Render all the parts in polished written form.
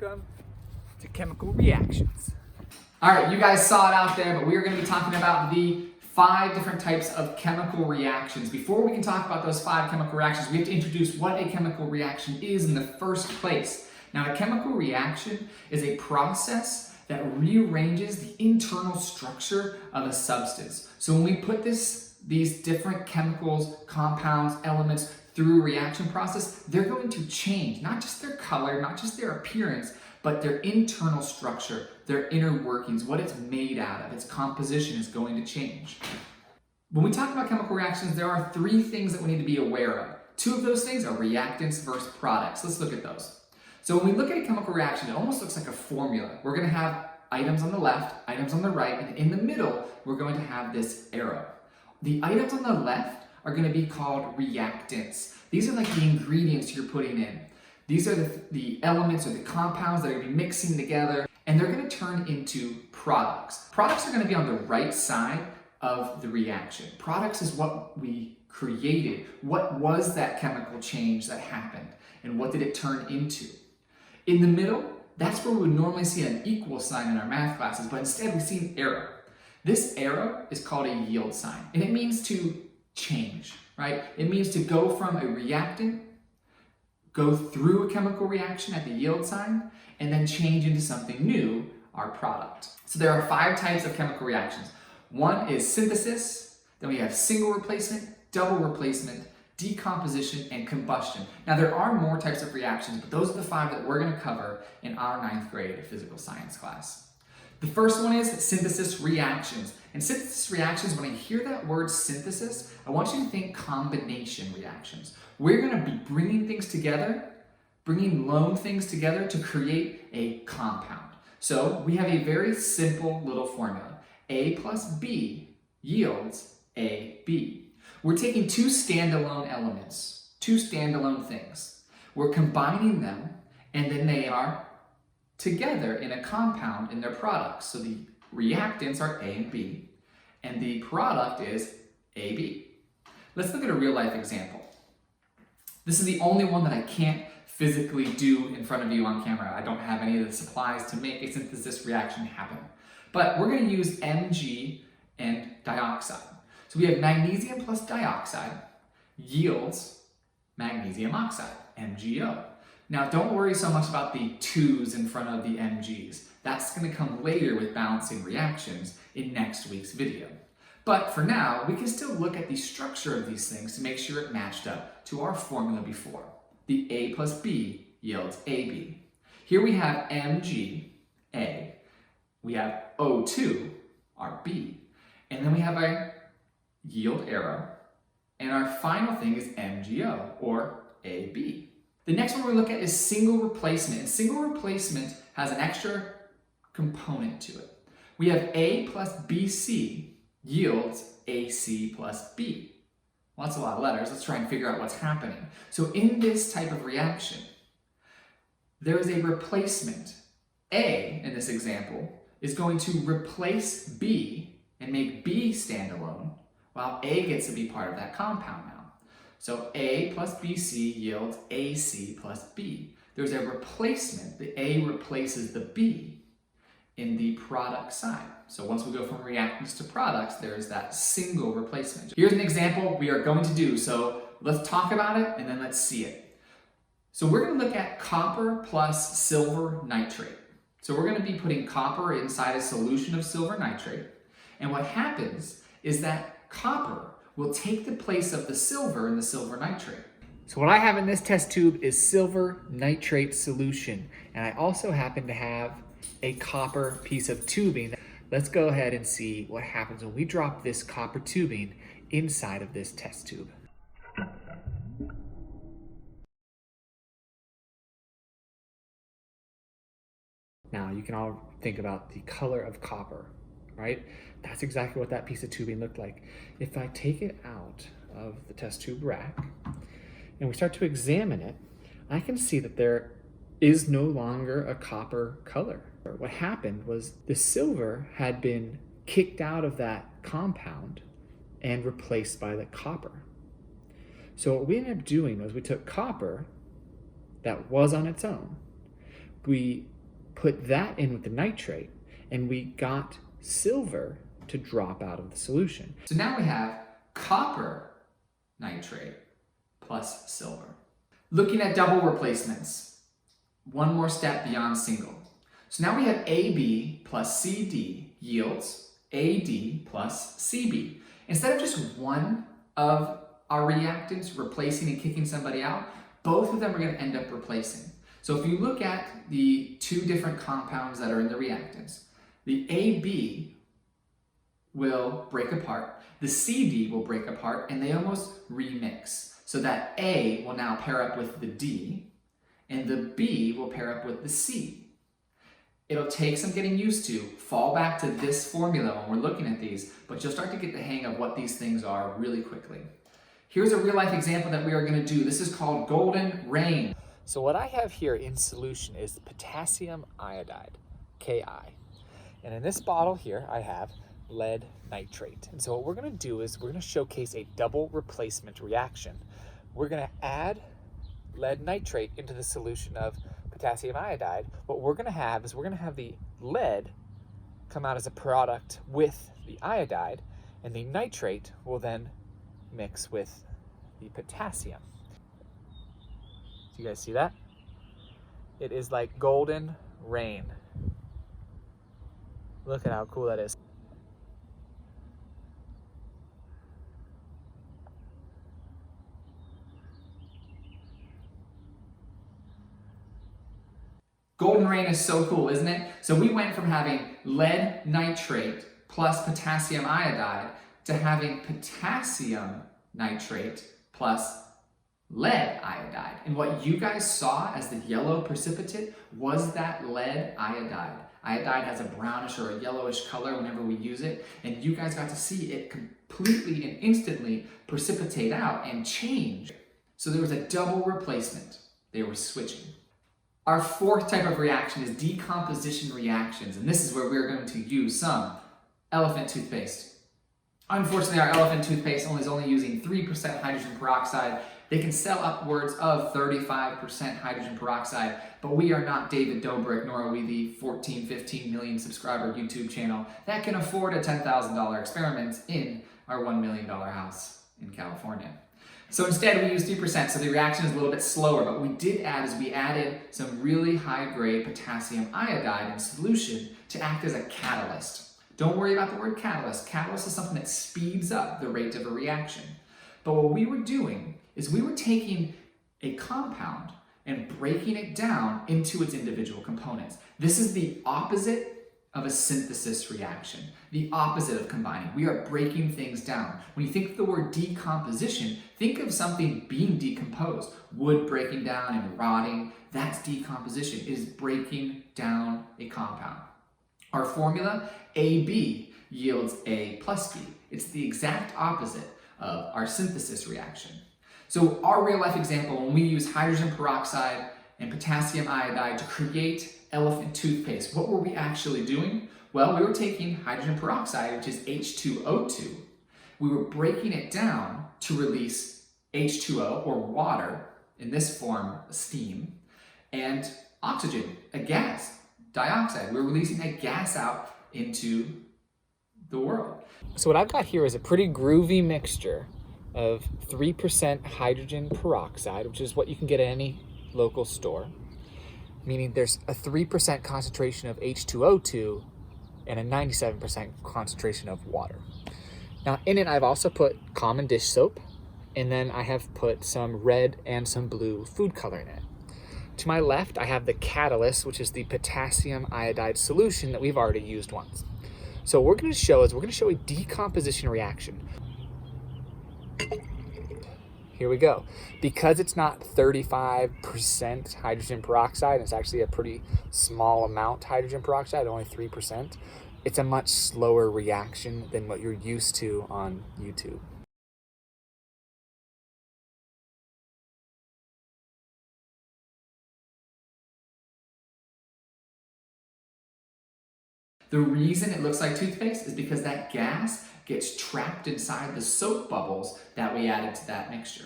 Welcome to chemical reactions. All right, you guys saw it out there, but we are going to be talking about the 5 different types of chemical reactions. Before we can talk about those 5 chemical reactions, we have to introduce what a chemical reaction is in the first place. Now, a chemical reaction is a process that rearranges the internal structure of a substance. So when we put these different chemicals, compounds, elements through a reaction process, they're going to change, not just their color, not just their appearance, but their internal structure, their inner workings, what it's made out of, its composition is going to change. When we talk about chemical reactions, there are 3 things that we need to be aware of. 2 of those things are reactants versus products. Let's look at those. So when we look at a chemical reaction, it almost looks like a formula. We're going to have items on the left, items on the right, and in the middle, we're going to have this arrow. The items on the left are going to be called reactants. These are like the ingredients you're putting in. These are the elements or the compounds that are going to be mixing together, and they're going to turn into products. Products are going to be on the right side of the reaction. Products is what we created. What was that chemical change that happened, and what did it turn into? In the middle, that's where we would normally see an equal sign in our math classes, but instead we see an arrow. This arrow is called a yield sign, and it means to change, right? It means to go from a reactant, go through a chemical reaction at the yield sign, and then change into something new, our product. So there are 5 types of chemical reactions. One is synthesis, then we have single replacement, double replacement, decomposition, and combustion. Now there are more types of reactions, but those are the 5 that we're going to cover in our 9th grade physical science class. The first one is synthesis reactions. And synthesis reactions, when I hear that word synthesis, I want you to think combination reactions. We're going to be bringing things together, bringing lone things together to create a compound. So we have a very simple little formula. A plus B yields AB. We're taking 2 standalone elements, 2 standalone things. We're combining them, and then they are together in a compound in their products. So the reactants are A and B, and the product is AB. Let's look at a real life example. This is the only one that I can't physically do in front of you on camera. I don't have any of the supplies to make a synthesis reaction happen. But we're going to use Mg and dioxide. So we have magnesium plus dioxide yields magnesium oxide, MgO. Now, don't worry so much about the 2's in front of the Mg's. That's going to come later with balancing reactions in next week's video. But for now, we can still look at the structure of these things to make sure it matched up to our formula before. The A plus B yields AB. Here we have Mg, A. We have O2, our B. And then we have our yield arrow. And our final thing is MgO, or AB. The next one we look at is single replacement. And single replacement has an extra component to it. We have A plus BC yields AC plus B. Well, that's a lot of letters. Let's try and figure out what's happening. So in this type of reaction, there is a replacement. A, in this example, is going to replace B and make B stand alone, while A gets to be part of that compound now. So A plus BC yields AC plus B. There's a replacement. The A replaces the B in the product side. So once we go from reactants to products, there's that single replacement. Here's an example we are going to do. So let's talk about it and then let's see it. So we're going to look at copper plus silver nitrate. So we're going to be putting copper inside a solution of silver nitrate. And what happens is that copper will take the place of the silver in the silver nitrate. So what I have in this test tube is silver nitrate solution. And I also happen to have a copper piece of tubing. Let's go ahead and see what happens when we drop this copper tubing inside of this test tube. Now you can all think about the color of copper, right? That's exactly what that piece of tubing looked like. If I take it out of the test tube rack and we start to examine it, I can see that there is no longer a copper color. What happened was the silver had been kicked out of that compound and replaced by the copper. So what we ended up doing was we took copper that was on its own, We put that in with the nitrate, and we got silver to drop out of the solution. So now we have copper nitrate plus silver. Looking at double replacements, one more step beyond single. So now we have AB plus CD yields AD plus CB. Instead of just one of our reactants replacing and kicking somebody out, both of them are going to end up replacing. So if you look at the two different compounds that are in the reactants, the AB will break apart, the CD will break apart, and they almost remix. So that A will now pair up with the D, and the B will pair up with the C. It'll take some getting used to. Fall back to this formula when we're looking at these, but you'll start to get the hang of what these things are really quickly. Here's a real life example that we are going to do. This is called Golden Rain. So what I have here in solution is potassium iodide, Ki. And in this bottle here, I have lead nitrate. And so what we're going to do is we're going to showcase a double replacement reaction. We're going to add lead nitrate into the solution of potassium iodide. What we're going to have is we're going to have the lead come out as a product with the iodide, and the nitrate will then mix with the potassium. Do you guys see that? It is like golden rain. Look at how cool that is. Golden rain is so cool, isn't it? So we went from having lead nitrate plus potassium iodide to having potassium nitrate plus lead iodide. And what you guys saw as the yellow precipitate was that lead iodide. Iodide has a brownish or a yellowish color whenever we use it, and you guys got to see it completely and instantly precipitate out and change. So there was a double replacement. They were switching. Our fourth type of reaction is decomposition reactions, and this is where we're going to use some elephant toothpaste. Unfortunately, our elephant toothpaste is only using 3% hydrogen peroxide. They can sell upwards of 35% hydrogen peroxide, but we are not David Dobrik, nor are we the 14, 15 million subscriber YouTube channel that can afford a $10,000 experiment in our $1 million house in California. So instead we use 3%, so the reaction is a little bit slower, but we did add is we added some really high-grade potassium iodide in solution to act as a catalyst. Don't worry about the word catalyst. Catalyst is something that speeds up the rate of a reaction. But what we were doing is we were taking a compound and breaking it down into its individual components. This is the opposite of a synthesis reaction, the opposite of combining. We are breaking things down. When you think of the word decomposition, think of something being decomposed. Wood breaking down and rotting, that's decomposition. It is breaking down a compound. Our formula, AB, yields A plus B. It's the exact opposite of our synthesis reaction. So our real life example, when we use hydrogen peroxide and potassium iodide to create elephant toothpaste, what were we actually doing? Well, we were taking hydrogen peroxide, which is H2O2. We were breaking it down to release H2O, or water, in this form, steam, and oxygen, a gas, dioxide. We're releasing a gas out into the world. So what I've got here is a pretty groovy mixture of 3% hydrogen peroxide, which is what you can get at any local store, meaning there's a 3% concentration of H2O2 and a 97% concentration of water. Now in it, I've also put common dish soap, and then I have put some red and some blue food color in it. To my left, I have the catalyst, which is the potassium iodide solution that we've already used once. So what we're going to show a decomposition reaction. Here we go. Because it's not 35% hydrogen peroxide, it's actually a pretty small amount hydrogen peroxide, only 3%, it's a much slower reaction than what you're used to on YouTube. The reason it looks like toothpaste is because that gas gets trapped inside the soap bubbles that we added to that mixture.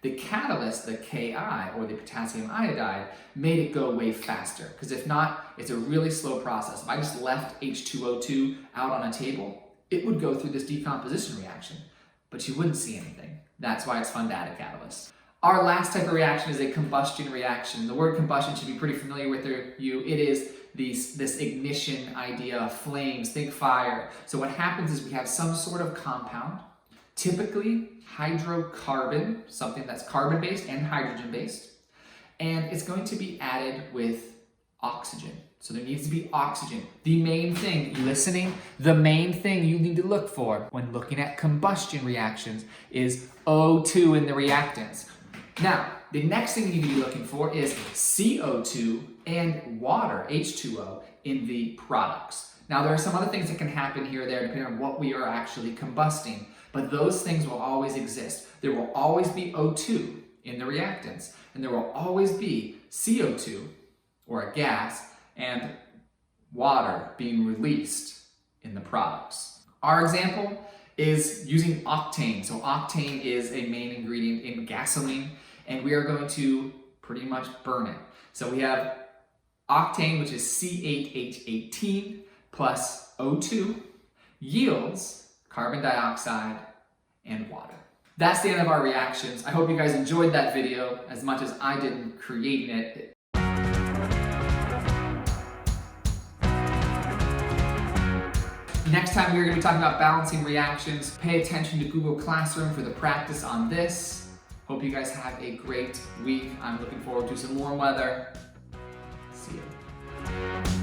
The catalyst, the Ki, or the potassium iodide, made it go way faster. Because if not, it's a really slow process. If I just left H2O2 out on a table, it would go through this decomposition reaction, but you wouldn't see anything. That's why it's fun to add a catalyst. Our last type of reaction is a combustion reaction. The word combustion should be pretty familiar with you. It is this ignition idea of flames, think fire. So what happens is we have some sort of compound, typically hydrocarbon, something that's carbon-based and hydrogen-based, and it's going to be added with oxygen. So there needs to be oxygen. The main thing, you listening? The main thing you need to look for when looking at combustion reactions is O2 in the reactants. Now, the next thing you need to be looking for is CO2 and water, H2O, in the products. Now, there are some other things that can happen here or there depending on what we are actually combusting, but those things will always exist. There will always be O2 in the reactants, and there will always be CO2, or a gas, and water being released in the products. Our example is using octane. So octane is a main ingredient in gasoline, and we are going to pretty much burn it. So we have octane, which is C8H18 plus O2, yields carbon dioxide and water. That's the end of our reactions. I hope you guys enjoyed that video as much as I did in creating it. Next time we're going to be talking about balancing reactions. Pay attention to Google Classroom for the practice on this. Hope you guys have a great week. I'm looking forward to some warm weather. See you.